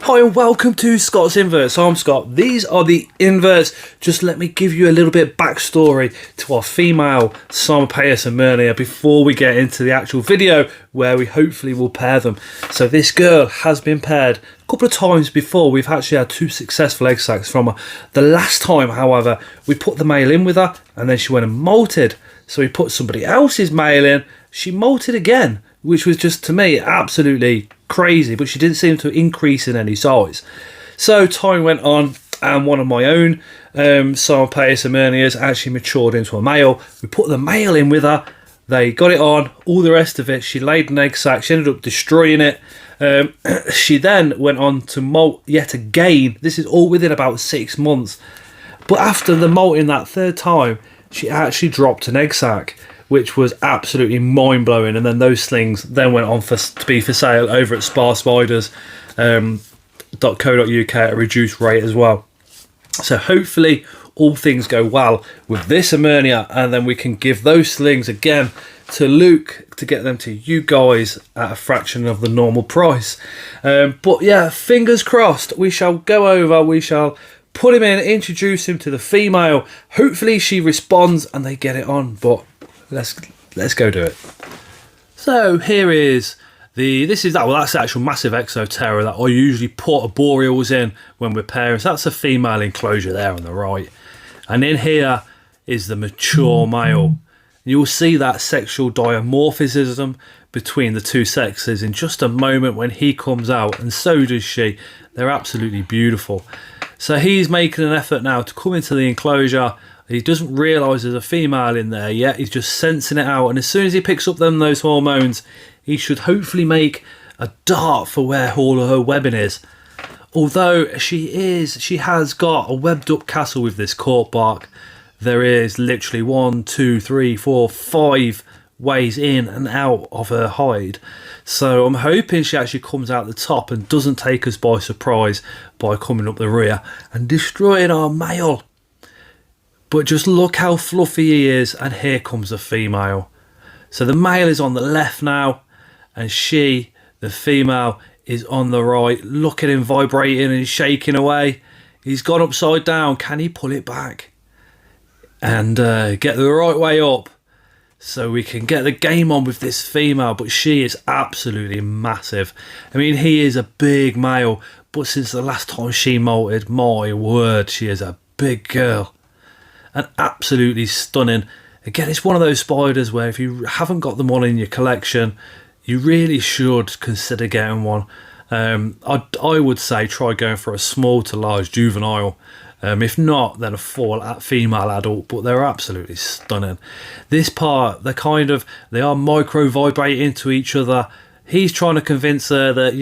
Hi and welcome to Scott's Inverts. I'm Scott. These are the inverts. Just let me give you a little bit of backstory to our female Psalmopoeus irminia before we get into the actual video where we hopefully will pair them. So this girl has been paired a couple of times before. We've actually had 2 successful egg sacs from her. The last time, however, we put the male in with her and then she went and molted. So we put somebody else's male in. She molted again, which was just, to me, absolutely crazy, but she didn't seem to increase in any size. So time went on and one of my own Psalmopoeus irminias actually matured into a male. We put the male in with her, they got it on, all the rest of it. She laid an egg sac, she ended up destroying it. She then went on to molt yet again. This is all within about 6 months, but after the molting that 3rd time, she actually dropped an egg sac, which was absolutely mind-blowing. And then those slings then went on to be for sale over at sparspiders.co.uk at a reduced rate as well. So hopefully all things go well with this irminia, and then we can give those slings again to Luke to get them to you guys at a fraction of the normal price. But yeah, fingers crossed. We shall go over, we shall put him in, introduce him to the female. Hopefully she responds and they get it on, but let's go do it. So here is that's the actual massive exoterra that I usually put arboreals in when we're pairing. So that's a female enclosure there on the right, and in here is the mature male. You'll see that sexual dimorphism between the 2 sexes in just a moment when he comes out, and so does she. They're absolutely beautiful. So he's making an effort now to come into the enclosure. He doesn't realise there's a female in there yet. He's just sensing it out. And as soon as he picks up those hormones, he should hopefully make a dart for where all of her webbing is. Although she has got a webbed up castle with this cork bark. There is literally 1, 2, 3, 4, 5 ways in and out of her hide. So I'm hoping she actually comes out the top and doesn't take us by surprise by coming up the rear and destroying our male. But just look how fluffy he is, and here comes the female. So the male is on the left now, and the female, is on the right. Look at him vibrating and shaking away. He's gone upside down. Can he pull it back and get the right way up so we can get the game on with this female? But she is absolutely massive. I mean, he is a big male, but since the last time she molted, my word, she is a big girl. And absolutely stunning. Again, it's one of those spiders where if you haven't got them all in your collection, you really should consider getting one. I would say try going for a small to large juvenile. If not, then a full female adult, but they're absolutely stunning. This part, they are micro vibrating to each other. He's trying to convince her that,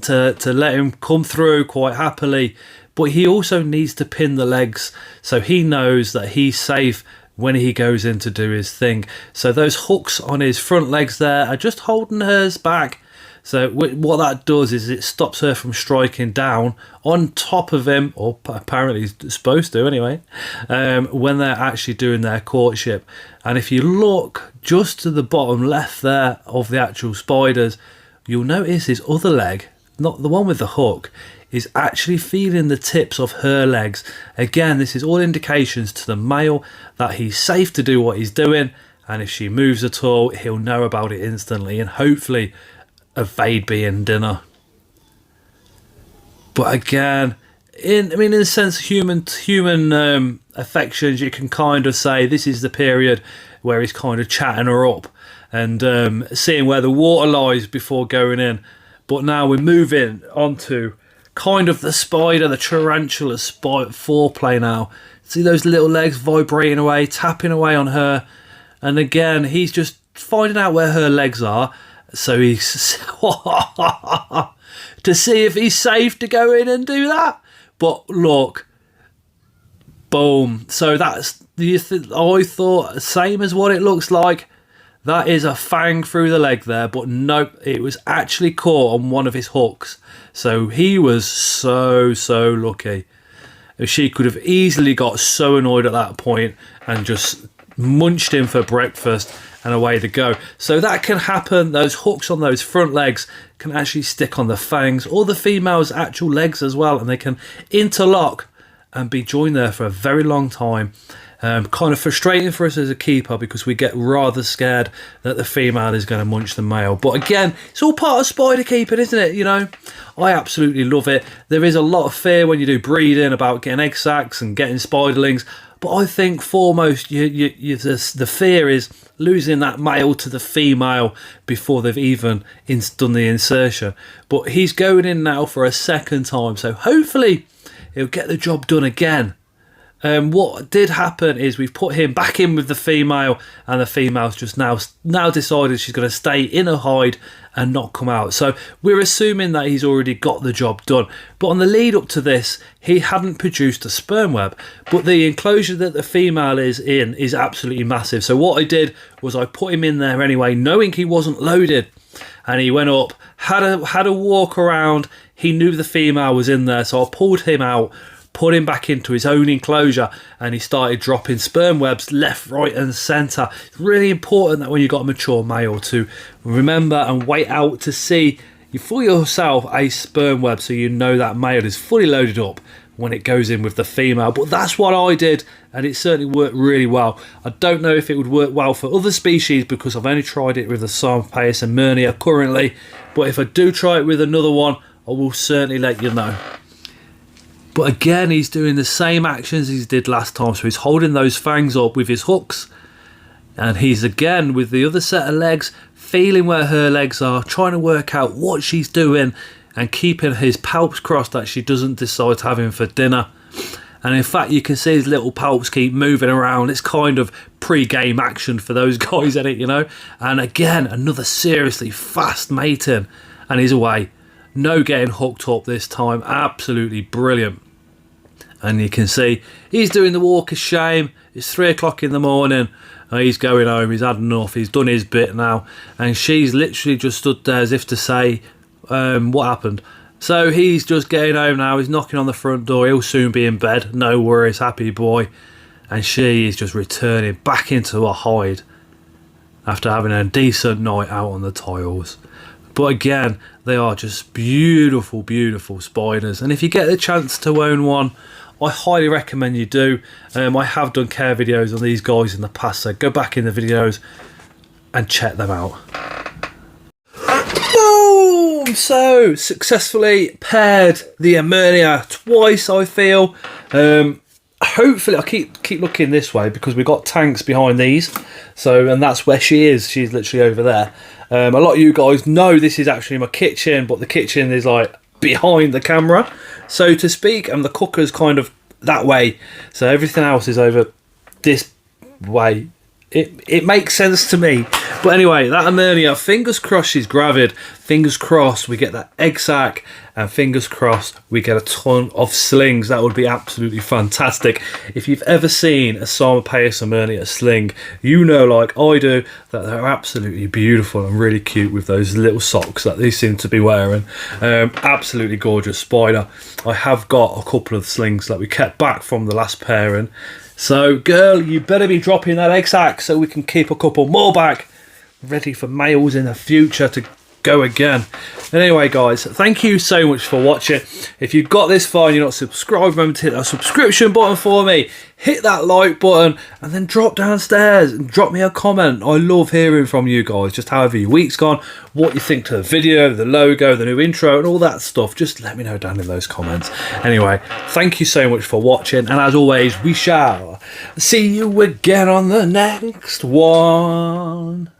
to let him come through quite happily. But he also needs to pin the legs so he knows that he's safe when he goes in to do his thing. So those hooks on his front legs there are just holding hers back. So what that does is it stops her from striking down on top of him, or apparently he's supposed to anyway, when they're actually doing their courtship. And if you look just to the bottom left there of the actual spiders, you'll notice his other leg, not the one with the hook, is actually feeling the tips of her legs. Again, this is all indications to the male that he's safe to do what he's doing, and if she moves at all, he'll know about it instantly and hopefully evade being dinner. But again, in the sense of human affections, you can kind of say this is the period where he's kind of chatting her up and seeing where the water lies before going in. But now we're moving on to kind of the tarantula foreplay now. See those little legs vibrating away, tapping away on her. And again, he's just finding out where her legs are. So he's to see if he's safe to go in and do that. But look, boom. So that's I thought same as what it looks like. That is a fang through the leg there, but nope, it was actually caught on one of his hooks. So he was so lucky. She could have easily got so annoyed at that point and just munched him for breakfast, and away they go. So that can happen. Those hooks on those front legs can actually stick on the fangs or the female's actual legs as well, and they can interlock and be joined there for a very long time. Kind of frustrating for us as a keeper because we get rather scared that the female is going to munch the male. But again, it's all part of spider keeping, isn't it? You know, I absolutely love it. There is a lot of fear when you do breeding about getting egg sacs and getting spiderlings. But I think foremost, the fear is losing that male to the female before they've even done the insertion. But he's going in now for a second time, so hopefully he'll get the job done again. What did happen is we've put him back in with the female, and the female's just now decided she's going to stay in her hide and not come out. So we're assuming that he's already got the job done. But on the lead up to this, he hadn't produced a sperm web, but the enclosure that the female is in is absolutely massive. So what I did was I put him in there anyway, knowing he wasn't loaded, and he went up, had a walk around. He knew the female was in there, so I pulled him out, put him back into his own enclosure, and he started dropping sperm webs left, right and centre. It's really important that when you've got a mature male to remember and wait out to see for yourself a sperm web, so you know that male is fully loaded up when it goes in with the female. But that's what I did, and it certainly worked really well. I don't know if it would work well for other species because I've only tried it with the Psalmopoeus irminia currently, but if I do try it with another one, I will certainly let you know. But again, he's doing the same actions he did last time. So he's holding those fangs up with his hooks. And he's again with the other set of legs, feeling where her legs are, trying to work out what she's doing and keeping his palps crossed that she doesn't decide to have him for dinner. And in fact, you can see his little palps keep moving around. It's kind of pre-game action for those guys at it, you know. And again, another seriously fast mating. And he's away. No getting hooked up this time. Absolutely brilliant. And you can see he's doing the walk of shame. It's 3 o'clock in the morning. He's going home. He's had enough. He's done his bit now. And she's literally just stood there as if to say, what happened? So he's just getting home now. He's knocking on the front door. He'll soon be in bed. No worries, happy boy. And she is just returning back into her hide after having a decent night out on the tiles. But again, they are just beautiful, beautiful spiders. And if you get the chance to own one, I highly recommend you do. I have done care videos on these guys in the past, so go back in the videos and check them out. Boom! So, successfully paired the irminia twice, I feel. Hopefully, I keep looking this way because we've got tanks behind these. So, and that's where she is. She's literally over there. A lot of you guys know this is actually my kitchen, but the kitchen is like behind the camera, so to speak, and the cooker's kind of that way, so everything else is over this way. It makes sense to me. But anyway, that irminia, fingers crossed she's gravid, fingers crossed we get that egg sac, and fingers crossed we get a ton of slings. That would be absolutely fantastic. If you've ever seen a Psalmopoeus irminia sling, you know, like I do, that they're absolutely beautiful and really cute with those little socks that they seem to be wearing. Absolutely gorgeous spider. I have got a couple of slings that we kept back from the last pairing. So, girl, you better be dropping that egg sac so we can keep a couple more back, ready for males in the future to go again. And anyway, guys, thank you so much for watching. If you've got this far and you're not subscribed, remember to hit that subscription button for me. Hit that like button and then drop downstairs and drop me a comment. I love hearing from you guys, just however your week's gone, what you think to the video, the logo, the new intro and all that stuff. Just let me know down in those comments. Anyway, thank you so much for watching, and as always, we shall see you again on the next one.